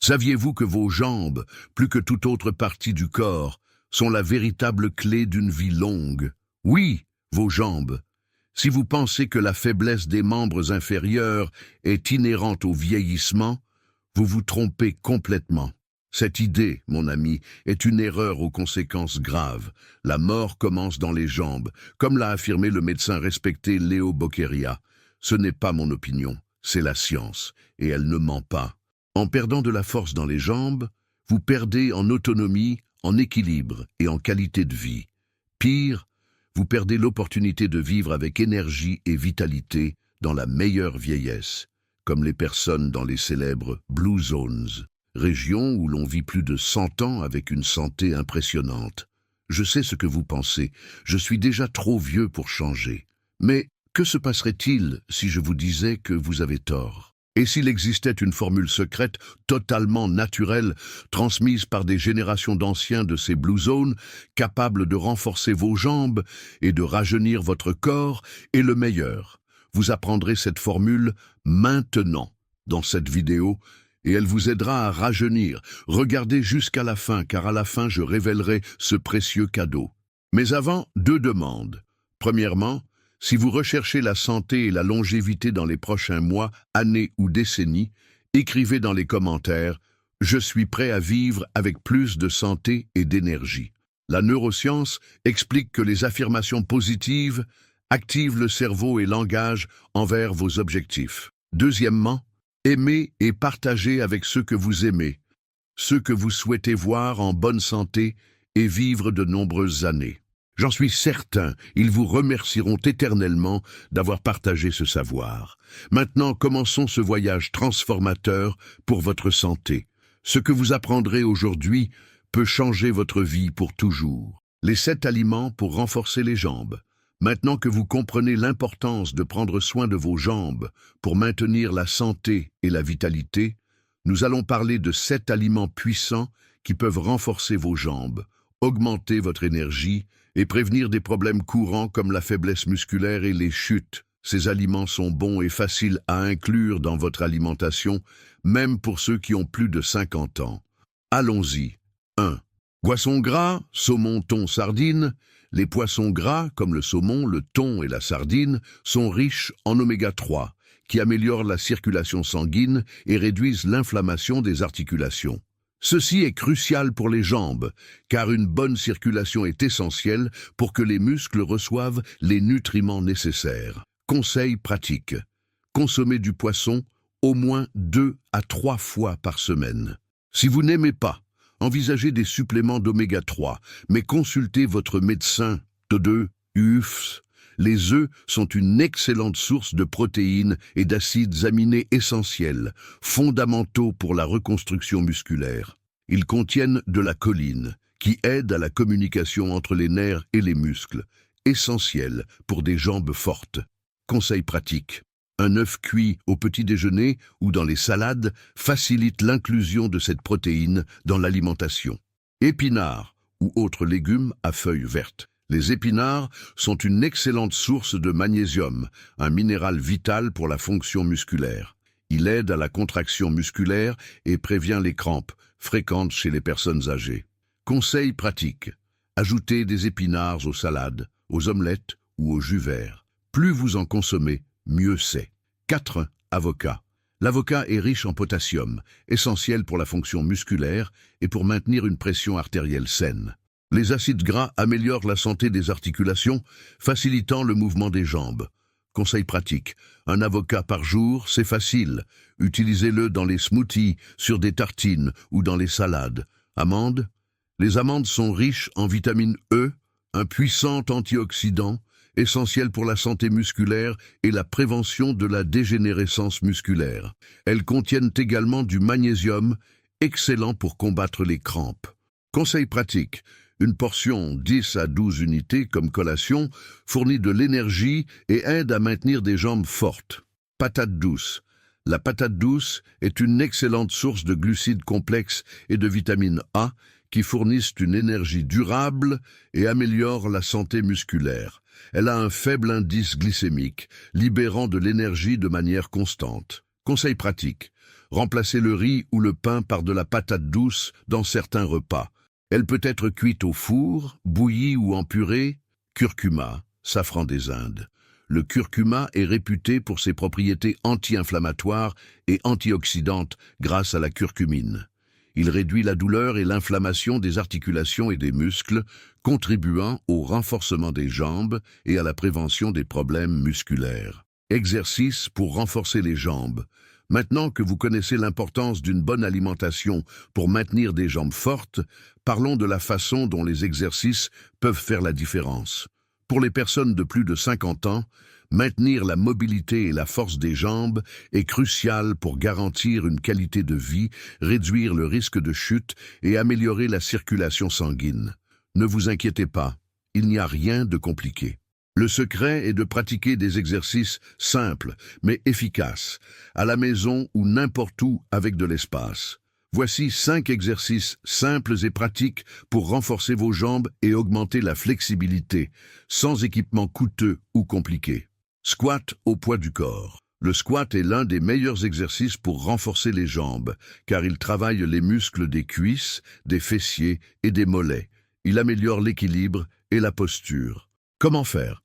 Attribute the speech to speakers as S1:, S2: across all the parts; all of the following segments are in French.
S1: Saviez-vous que vos jambes, plus que toute autre partie du corps, sont la véritable clé d'une vie longue? Oui, vos jambes. Si vous pensez que la faiblesse des membres inférieurs est inhérente au vieillissement, vous vous trompez complètement. Cette idée, mon ami, est une erreur aux conséquences graves. La mort commence dans les jambes, comme l'a affirmé le médecin respecté Léo Boccheria. Ce n'est pas mon opinion, c'est la science, et elle ne ment pas. En perdant de la force dans les jambes, vous perdez en autonomie, en équilibre et en qualité de vie. Pire, vous perdez l'opportunité de vivre avec énergie et vitalité dans la meilleure vieillesse, comme les personnes dans les célèbres Blue Zones, régions où l'on vit plus de 100 ans avec une santé impressionnante. Je sais ce que vous pensez, je suis déjà trop vieux pour changer. Mais que se passerait-il si je vous disais que vous avez tort? Et s'il existait une formule secrète, totalement naturelle, transmise par des générations d'anciens de ces Blue Zones, capable de renforcer vos jambes et de rajeunir votre corps, et le meilleur, vous apprendrez cette formule maintenant dans cette vidéo, et elle vous aidera à rajeunir. Regardez jusqu'à la fin, car à la fin je révélerai ce précieux cadeau. Mais avant, 2 demandes. Premièrement, si vous recherchez la santé et la longévité dans les prochains mois, années ou décennies, écrivez dans les commentaires « Je suis prêt à vivre avec plus de santé et d'énergie ». La neuroscience explique que les affirmations positives activent le cerveau et l'engagent envers vos objectifs. Deuxièmement, aimez et partagez avec ceux que vous aimez, ceux que vous souhaitez voir en bonne santé et vivre de nombreuses années. J'en suis certain, ils vous remercieront éternellement d'avoir partagé ce savoir. Maintenant, commençons ce voyage transformateur pour votre santé. Ce que vous apprendrez aujourd'hui peut changer votre vie pour toujours. Les 7 aliments pour renforcer les jambes. Maintenant que vous comprenez l'importance de prendre soin de vos jambes pour maintenir la santé et la vitalité, nous allons parler de 7 aliments puissants qui peuvent renforcer vos jambes, augmenter votre énergie et prévenir des problèmes courants comme la faiblesse musculaire et les chutes. Ces aliments sont bons et faciles à inclure dans votre alimentation, même pour ceux qui ont plus de 50 ans. Allons-y. 1. Poisson gras, saumon, thon, sardine. Les poissons gras, comme le saumon, le thon et la sardine, sont riches en oméga 3, qui améliorent la circulation sanguine et réduisent l'inflammation des articulations. Ceci est crucial pour les jambes, car une bonne circulation est essentielle pour que les muscles reçoivent les nutriments nécessaires. Conseil pratique. Consommez du poisson au moins 2 à 3 fois par semaine. Si vous n'aimez pas, envisagez des suppléments d'oméga 3, mais consultez votre médecin. 2. UFS. Les œufs sont une excellente source de protéines et d'acides aminés essentiels, fondamentaux pour la reconstruction musculaire. Ils contiennent de la choline, qui aide à la communication entre les nerfs et les muscles, essentiel pour des jambes fortes. Conseil pratique. Un œuf cuit au petit déjeuner ou dans les salades facilite l'inclusion de cette protéine dans l'alimentation. Épinards ou autres légumes à feuilles vertes. Les épinards sont une excellente source de magnésium, un minéral vital pour la fonction musculaire. Il aide à la contraction musculaire et prévient les crampes, fréquentes chez les personnes âgées. Conseil pratique. Ajoutez des épinards aux salades, aux omelettes ou au jus vert. Plus vous en consommez, mieux c'est. 4. Avocat. L'avocat est riche en potassium, essentiel pour la fonction musculaire et pour maintenir une pression artérielle saine. Les acides gras améliorent la santé des articulations, facilitant le mouvement des jambes. Conseil pratique. Un avocat par jour, c'est facile. Utilisez-le dans les smoothies, sur des tartines ou dans les salades. Amandes. Les amandes sont riches en vitamine E, un puissant antioxydant, essentiel pour la santé musculaire et la prévention de la dégénérescence musculaire. Elles contiennent également du magnésium, excellent pour combattre les crampes. Conseil pratique. Une portion 10 à 12 unités comme collation fournit de l'énergie et aide à maintenir des jambes fortes. Patate douce. La patate douce est une excellente source de glucides complexes et de vitamine A qui fournissent une énergie durable et améliorent la santé musculaire. Elle a un faible indice glycémique, libérant de l'énergie de manière constante. Conseil pratique. Remplacez le riz ou le pain par de la patate douce dans certains repas. Elle peut être cuite au four, bouillie ou en purée. Curcuma, safran des Indes. Le curcuma est réputé pour ses propriétés anti-inflammatoires et antioxydantes grâce à la curcumine. Il réduit la douleur et l'inflammation des articulations et des muscles, contribuant au renforcement des jambes et à la prévention des problèmes musculaires. Exercice pour renforcer les jambes. Maintenant que vous connaissez l'importance d'une bonne alimentation pour maintenir des jambes fortes, parlons de la façon dont les exercices peuvent faire la différence. Pour les personnes de plus de 50 ans, maintenir la mobilité et la force des jambes est crucial pour garantir une qualité de vie, réduire le risque de chute et améliorer la circulation sanguine. Ne vous inquiétez pas, il n'y a rien de compliqué. Le secret est de pratiquer des exercices simples mais efficaces, à la maison ou n'importe où avec de l'espace. Voici 5 exercices simples et pratiques pour renforcer vos jambes et augmenter la flexibilité, sans équipement coûteux ou compliqué. Squat au poids du corps. Le squat est l'un des meilleurs exercices pour renforcer les jambes, car il travaille les muscles des cuisses, des fessiers et des mollets. Il améliore l'équilibre et la posture. Comment faire?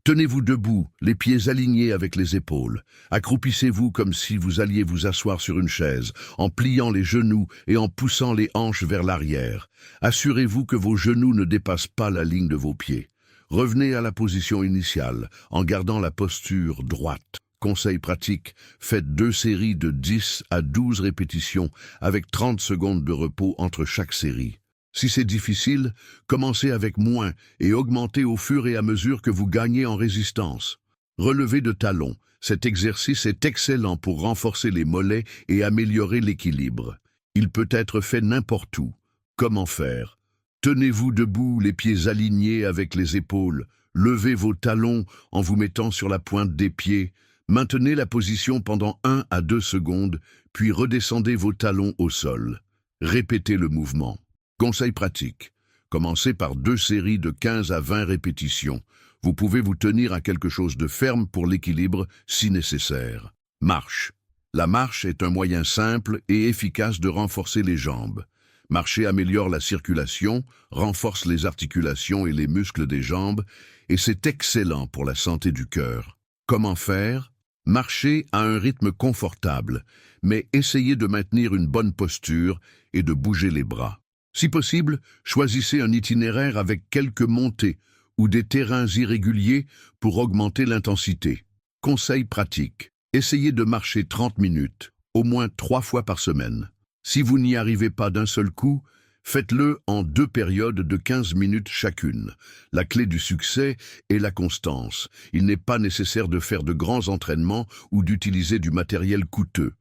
S1: Tenez-vous debout, les pieds alignés avec les épaules. Accroupissez-vous comme si vous alliez vous asseoir sur une chaise, en pliant les genoux et en poussant les hanches vers l'arrière. Assurez-vous que vos genoux ne dépassent pas la ligne de vos pieds. Revenez à la position initiale, en gardant la posture droite. Conseil pratique, faites 2 séries de 10 à 12 répétitions, avec 30 secondes de repos entre chaque série. Si c'est difficile, commencez avec moins et augmentez au fur et à mesure que vous gagnez en résistance. Relevez de talons. Cet exercice est excellent pour renforcer les mollets et améliorer l'équilibre. Il peut être fait n'importe où. Comment faire? Tenez-vous debout, les pieds alignés avec les épaules. Levez vos talons en vous mettant sur la pointe des pieds. Maintenez la position pendant 1 à 2 secondes, puis redescendez vos talons au sol. Répétez le mouvement. Conseil pratique. Commencez par 2 séries de 15 à 20 répétitions. Vous pouvez vous tenir à quelque chose de ferme pour l'équilibre si nécessaire. Marche. La marche est un moyen simple et efficace de renforcer les jambes. Marcher améliore la circulation, renforce les articulations et les muscles des jambes, et c'est excellent pour la santé du cœur. Comment faire? Marchez à un rythme confortable, mais essayez de maintenir une bonne posture et de bouger les bras. Si possible, choisissez un itinéraire avec quelques montées ou des terrains irréguliers pour augmenter l'intensité. Conseil pratique. Essayez de marcher 30 minutes, au moins 3 fois par semaine. Si vous n'y arrivez pas d'un seul coup, faites-le en 2 périodes de 15 minutes chacune. La clé du succès est la constance. Il n'est pas nécessaire de faire de grands entraînements ou d'utiliser du matériel coûteux.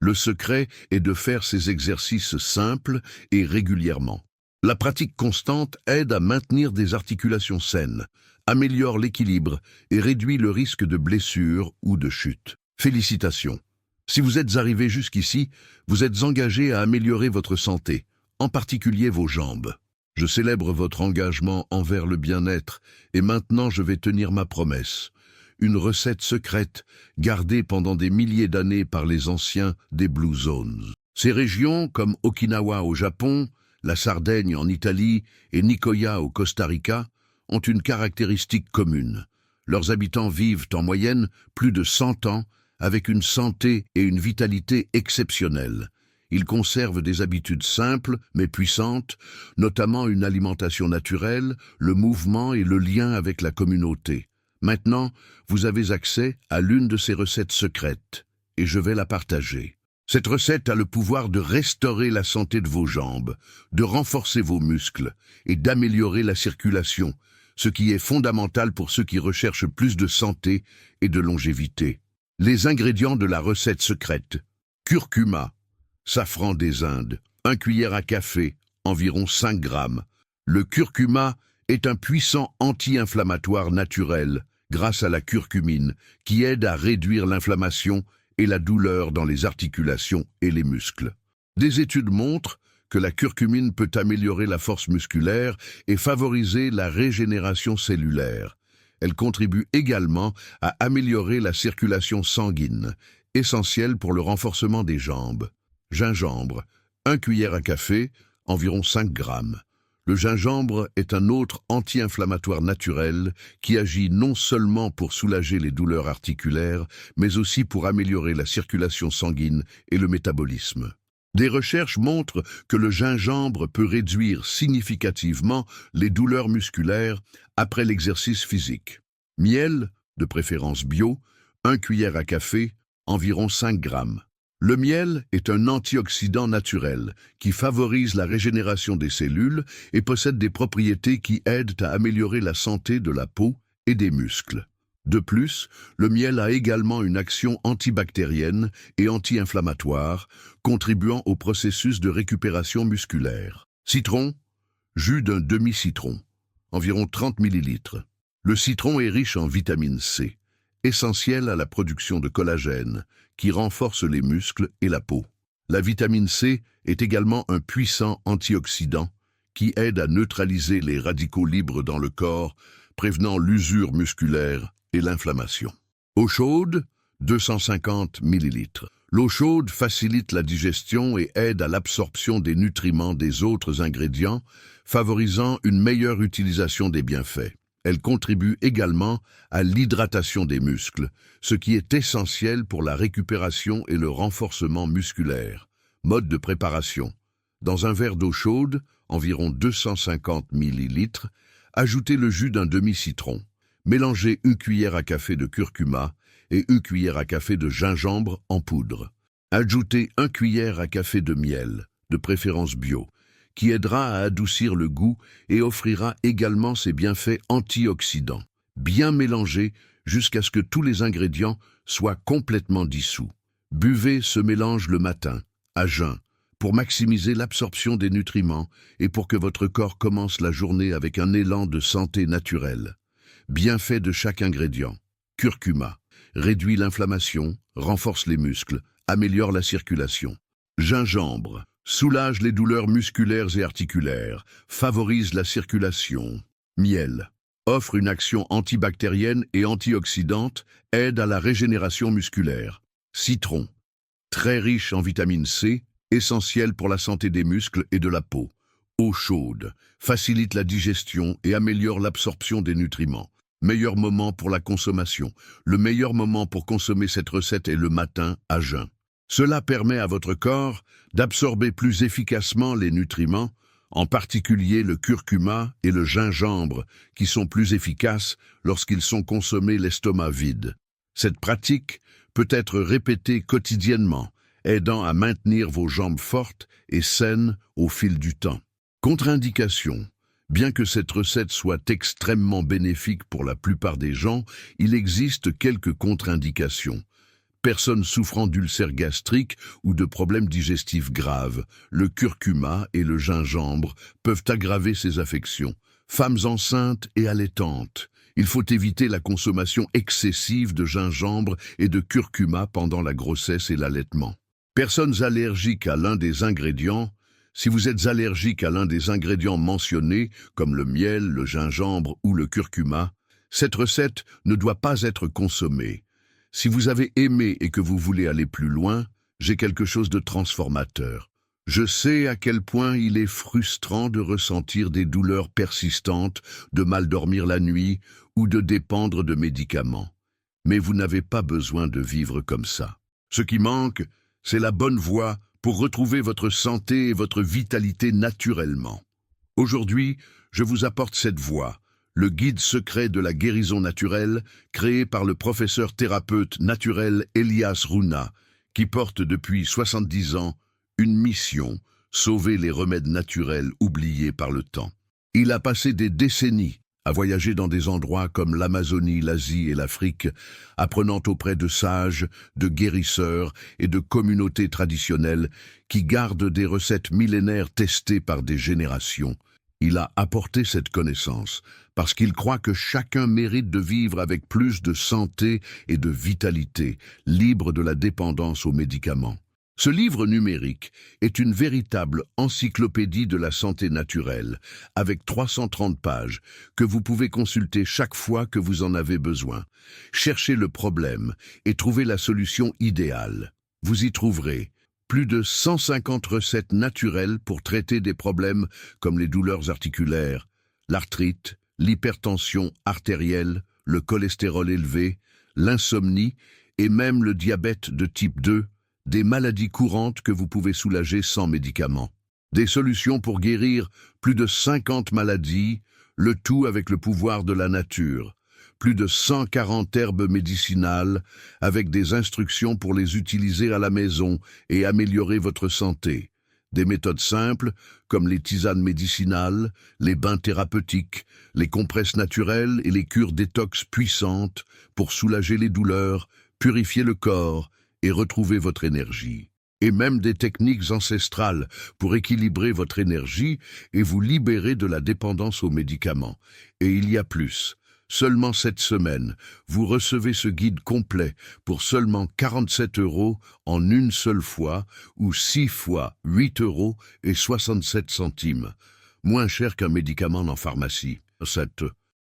S1: Le secret est de faire ces exercices simples et régulièrement. La pratique constante aide à maintenir des articulations saines, améliore l'équilibre et réduit le risque de blessures ou de chute. Félicitations! Si vous êtes arrivé jusqu'ici, vous êtes engagé à améliorer votre santé, en particulier vos jambes. Je célèbre votre engagement envers le bien-être et maintenant je vais tenir ma promesse. Une recette secrète gardée pendant des milliers d'années par les anciens des Blue Zones. Ces régions, comme Okinawa au Japon, la Sardaigne en Italie et Nicoya au Costa Rica, ont une caractéristique commune. Leurs habitants vivent en moyenne plus de 100 ans avec une santé et une vitalité exceptionnelles. Ils conservent des habitudes simples mais puissantes, notamment une alimentation naturelle, le mouvement et le lien avec la communauté. Maintenant, vous avez accès à l'une de ces recettes secrètes, et je vais la partager. Cette recette a le pouvoir de restaurer la santé de vos jambes, de renforcer vos muscles et d'améliorer la circulation, ce qui est fondamental pour ceux qui recherchent plus de santé et de longévité. Les ingrédients de la recette secrète. Curcuma, safran des Indes, 1 cuillère à café, environ 5 grammes. Le curcuma est un puissant anti-inflammatoire naturel grâce à la curcumine qui aide à réduire l'inflammation et la douleur dans les articulations et les muscles. Des études montrent que la curcumine peut améliorer la force musculaire et favoriser la régénération cellulaire. Elle contribue également à améliorer la circulation sanguine, essentiel pour le renforcement des jambes. Gingembre, 1 cuillère à café, environ 5 grammes. Le gingembre est un autre anti-inflammatoire naturel qui agit non seulement pour soulager les douleurs articulaires, mais aussi pour améliorer la circulation sanguine et le métabolisme. Des recherches montrent que le gingembre peut réduire significativement les douleurs musculaires après l'exercice physique. Miel, de préférence bio, 1 cuillère à café, environ 5 grammes. Le miel est un antioxydant naturel qui favorise la régénération des cellules et possède des propriétés qui aident à améliorer la santé de la peau et des muscles. De plus, le miel a également une action antibactérienne et anti-inflammatoire, contribuant au processus de récupération musculaire. Citron, jus d'un demi-citron, environ 30 ml. Le citron est riche en vitamine C, essentielle à la production de collagène, qui renforce les muscles et la peau. La vitamine C est également un puissant antioxydant qui aide à neutraliser les radicaux libres dans le corps, prévenant l'usure musculaire et l'inflammation. Eau chaude, 250 ml. L'eau chaude facilite la digestion et aide à l'absorption des nutriments des autres ingrédients, favorisant une meilleure utilisation des bienfaits. Elle contribue également à l'hydratation des muscles, ce qui est essentiel pour la récupération et le renforcement musculaire. Mode de préparation. Dans un verre d'eau chaude, environ 250 ml, ajoutez le jus d'un demi-citron. Mélangez 1 cuillère à café de curcuma et 1 cuillère à café de gingembre en poudre. Ajoutez 1 cuillère à café de miel, de préférence bio, qui aidera à adoucir le goût et offrira également ses bienfaits antioxydants. Bien mélanger jusqu'à ce que tous les ingrédients soient complètement dissous. Buvez ce mélange le matin, à jeun, pour maximiser l'absorption des nutriments et pour que votre corps commence la journée avec un élan de santé naturelle. Bienfaits de chaque ingrédient. Curcuma réduit l'inflammation, renforce les muscles, améliore la circulation. Gingembre soulage les douleurs musculaires et articulaires, favorise la circulation. Miel offre une action antibactérienne et antioxydante, aide à la régénération musculaire. Citron, très riche en vitamine C, essentiel pour la santé des muscles et de la peau. Eau chaude facilite la digestion et améliore l'absorption des nutriments. Meilleur moment pour la consommation. Le meilleur moment pour consommer cette recette est le matin à jeun. Cela permet à votre corps d'absorber plus efficacement les nutriments, en particulier le curcuma et le gingembre, qui sont plus efficaces lorsqu'ils sont consommés l'estomac vide. Cette pratique peut être répétée quotidiennement, aidant à maintenir vos jambes fortes et saines au fil du temps. Contre-indication. Bien que cette recette soit extrêmement bénéfique pour la plupart des gens, il existe quelques contre-indications. Personnes souffrant d'ulcères gastriques ou de problèmes digestifs graves, le curcuma et le gingembre peuvent aggraver ces affections. Femmes enceintes et allaitantes. Il faut éviter la consommation excessive de gingembre et de curcuma pendant la grossesse et l'allaitement. Personnes allergiques à l'un des ingrédients. Si vous êtes allergique à l'un des ingrédients mentionnés, comme le miel, le gingembre ou le curcuma, cette recette ne doit pas être consommée. Si vous avez aimé et que vous voulez aller plus loin, j'ai quelque chose de transformateur. Je sais à quel point il est frustrant de ressentir des douleurs persistantes, de mal dormir la nuit ou de dépendre de médicaments. Mais vous n'avez pas besoin de vivre comme ça. Ce qui manque, c'est la bonne voie pour retrouver votre santé et votre vitalité naturellement. Aujourd'hui, je vous apporte cette voie, le guide secret de la guérison naturelle, créé par le professeur thérapeute naturel Elias Runa, qui porte depuis 70 ans une mission, sauver les remèdes naturels oubliés par le temps. Il a passé des décennies à voyager dans des endroits comme l'Amazonie, l'Asie et l'Afrique, apprenant auprès de sages, de guérisseurs et de communautés traditionnelles qui gardent des recettes millénaires testées par des générations. Il a apporté cette connaissance parce qu'il croit que chacun mérite de vivre avec plus de santé et de vitalité, libre de la dépendance aux médicaments. Ce livre numérique est une véritable encyclopédie de la santé naturelle, avec 330 pages, que vous pouvez consulter chaque fois que vous en avez besoin. Cherchez le problème et trouvez la solution idéale. Vous y trouverez plus de 150 recettes naturelles pour traiter des problèmes comme les douleurs articulaires, l'arthrite, l'hypertension artérielle, le cholestérol élevé, l'insomnie et même le diabète de type 2, des maladies courantes que vous pouvez soulager sans médicaments. Des solutions pour guérir plus de 50 maladies, le tout avec le pouvoir de la nature. Plus de 140 herbes médicinales avec des instructions pour les utiliser à la maison et améliorer votre santé. Des méthodes simples comme les tisanes médicinales, les bains thérapeutiques, les compresses naturelles et les cures détox puissantes pour soulager les douleurs, purifier le corps et retrouver votre énergie. Et même des techniques ancestrales pour équilibrer votre énergie et vous libérer de la dépendance aux médicaments. Et il y a plus. Seulement cette semaine, vous recevez ce guide complet pour seulement 47 € en une seule fois ou 6 fois 8 € et 67 centimes. Moins cher qu'un médicament en pharmacie.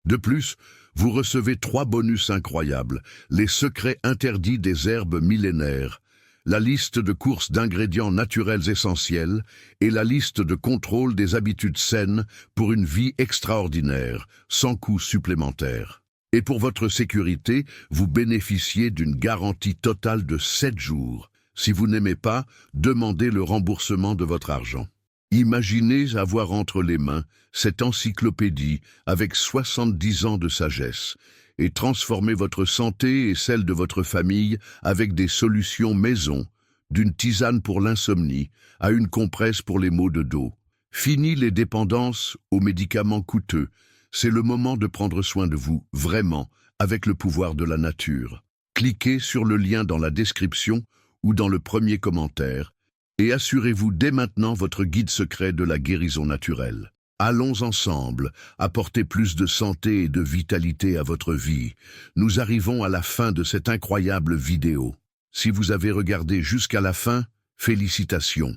S1: De plus, vous recevez 3 bonus incroyables, les secrets interdits des herbes millénaires, la liste de courses d'ingrédients naturels essentiels et la liste de contrôle des habitudes saines pour une vie extraordinaire, sans coût supplémentaire. Et pour votre sécurité, vous bénéficiez d'une garantie totale de 7 jours. Si vous n'aimez pas, demandez le remboursement de votre argent. Imaginez avoir entre les mains cette encyclopédie avec 70 ans de sagesse et transformer votre santé et celle de votre famille avec des solutions maison, d'une tisane pour l'insomnie à une compresse pour les maux de dos. Fini les dépendances aux médicaments coûteux. C'est le moment de prendre soin de vous, vraiment, avec le pouvoir de la nature. Cliquez sur le lien dans la description ou dans le premier commentaire et assurez-vous dès maintenant votre guide secret de la guérison naturelle. Allons ensemble, apporter plus de santé et de vitalité à votre vie. Nous arrivons à la fin de cette incroyable vidéo. Si vous avez regardé jusqu'à la fin, félicitations.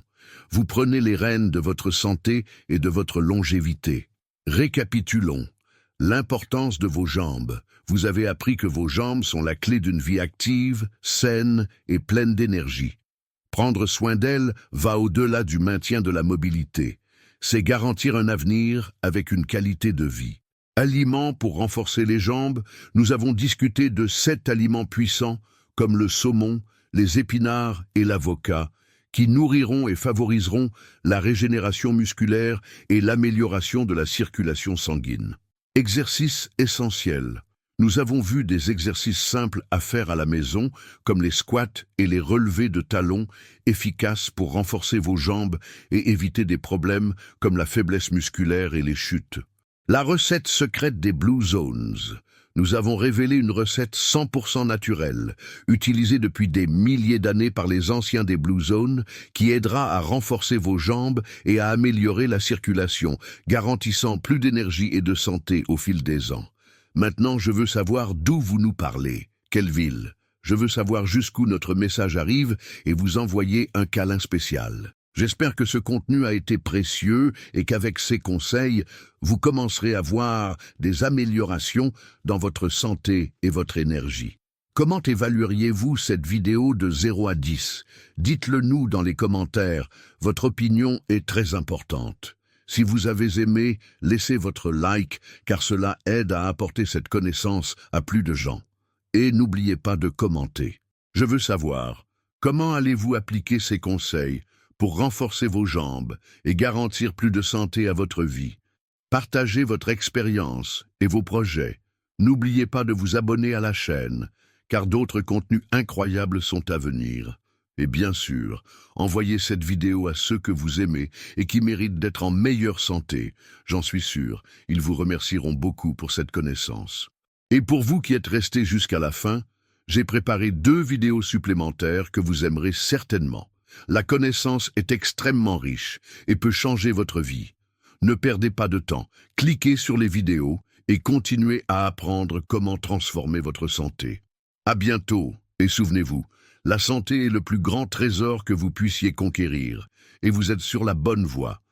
S1: Vous prenez les rênes de votre santé et de votre longévité. Récapitulons. L'importance de vos jambes. Vous avez appris que vos jambes sont la clé d'une vie active, saine et pleine d'énergie. Prendre soin d'elles va au-delà du maintien de la mobilité. C'est garantir un avenir avec une qualité de vie. Aliments pour renforcer les jambes, nous avons discuté de 7 aliments puissants comme le saumon, les épinards et l'avocat, qui nourriront et favoriseront la régénération musculaire et l'amélioration de la circulation sanguine. Exercices essentiels. Nous avons vu des exercices simples à faire à la maison, comme les squats et les relevés de talons, efficaces pour renforcer vos jambes et éviter des problèmes comme la faiblesse musculaire et les chutes. La recette secrète des Blue Zones. Nous avons révélé une recette 100% naturelle, utilisée depuis des milliers d'années par les anciens des Blue Zones, qui aidera à renforcer vos jambes et à améliorer la circulation, garantissant plus d'énergie et de santé au fil des ans. Maintenant, je veux savoir d'où vous nous parlez. Quelle ville? Je veux savoir jusqu'où notre message arrive et vous envoyer un câlin spécial. J'espère que ce contenu a été précieux et qu'avec ces conseils, vous commencerez à voir des améliorations dans votre santé et votre énergie. Comment évalueriez-vous cette vidéo de 0 à 10? Dites-le nous dans les commentaires, votre opinion est très importante. Si vous avez aimé, laissez votre like, car cela aide à apporter cette connaissance à plus de gens. Et n'oubliez pas de commenter. Je veux savoir, comment allez-vous appliquer ces conseils pour renforcer vos jambes et garantir plus de santé à votre vie? Partagez votre expérience et vos projets. N'oubliez pas de vous abonner à la chaîne, car d'autres contenus incroyables sont à venir. Et bien sûr, envoyez cette vidéo à ceux que vous aimez et qui méritent d'être en meilleure santé. J'en suis sûr, ils vous remercieront beaucoup pour cette connaissance. Et pour vous qui êtes restés jusqu'à la fin, j'ai préparé 2 vidéos supplémentaires que vous aimerez certainement. La connaissance est extrêmement riche et peut changer votre vie. Ne perdez pas de temps, cliquez sur les vidéos et continuez à apprendre comment transformer votre santé. À bientôt et souvenez-vous, La santé est le plus grand trésor que vous puissiez conquérir, et vous êtes sur la bonne voie.